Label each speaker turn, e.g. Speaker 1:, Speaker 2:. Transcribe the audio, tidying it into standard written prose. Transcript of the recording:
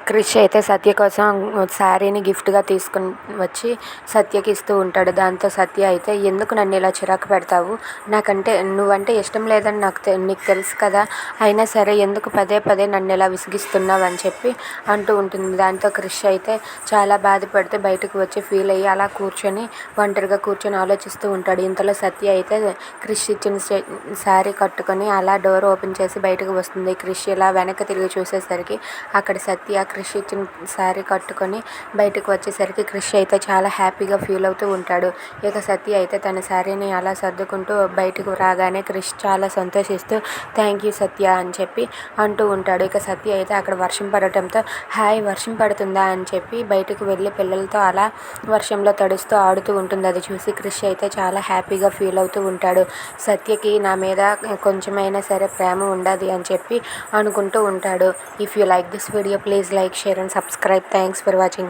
Speaker 1: క్రిష్ అయితే సత్య కోసం శారీని గిఫ్ట్గా తీసుకుని వచ్చి సత్యకి ఇస్తూ ఉంటాడు. దాంతో సత్య అయితే ఎందుకు నన్ను ఇలా చిరాకు పెడతావు, నాకంటే నువ్వంటే ఇష్టం లేదని నీకు తెలుసు కదా, అయినా సరే ఎందుకు పదే పదే నన్ను ఇలా విసిగిస్తున్నావు అని చెప్పి అంటూ ఉంటుంది. దాంతో క్రిష్ అయితే చాలా బాధపడితే బయటకు వచ్చి ఫీల్ అయ్యి అలా ఒంటరిగా కూర్చొని ఆలోచిస్తూ ఉంటాడు. ఇంతలో సత్య అయితే క్రిష్ ఇచ్చిన శారీ కట్టుకొని అలా డోర్ ఓపెన్ చేసి బయటకు వస్తుంది. క్రిష్ ఇలా వెనక్కి తిరిగి చూసేసరికి అక్కడ సత్య క్రిష్ ఇచ్చిన శారీ కట్టుకొని బయటకు వచ్చేసరికి క్రిష్ అయితే చాలా హ్యాపీగా ఫీల్ అవుతూ ఉంటాడు. ఇక సత్య అయితే తన శారీని అలా సర్దుకుంటూ బయటకు రాగానే క్రిష్ చాలా సంతోషిస్తూ థ్యాంక్ యూ సత్య అని చెప్పి అంటూ ఉంటాడు. ఇక సత్య అయితే అక్కడ వర్షం పడటంతో హాయ్ వర్షం పడుతుందా అని చెప్పి బయటకు వెళ్ళి పిల్లలతో అలా వర్షంలో తడుస్తూ ఆడుతూ ఉంటుంది. అది చూసి క్రిష్ అయితే చాలా హ్యాపీగా ఫీల్ అవుతూ ఉంటాడు. సత్యకి నా మీద కొంచెమైనా సరే ప్రేమ ఉండదు అని చెప్పి అనుకుంటూ ఉంటాడు. If you like this video please like, share and subscribe. Thanks for watching.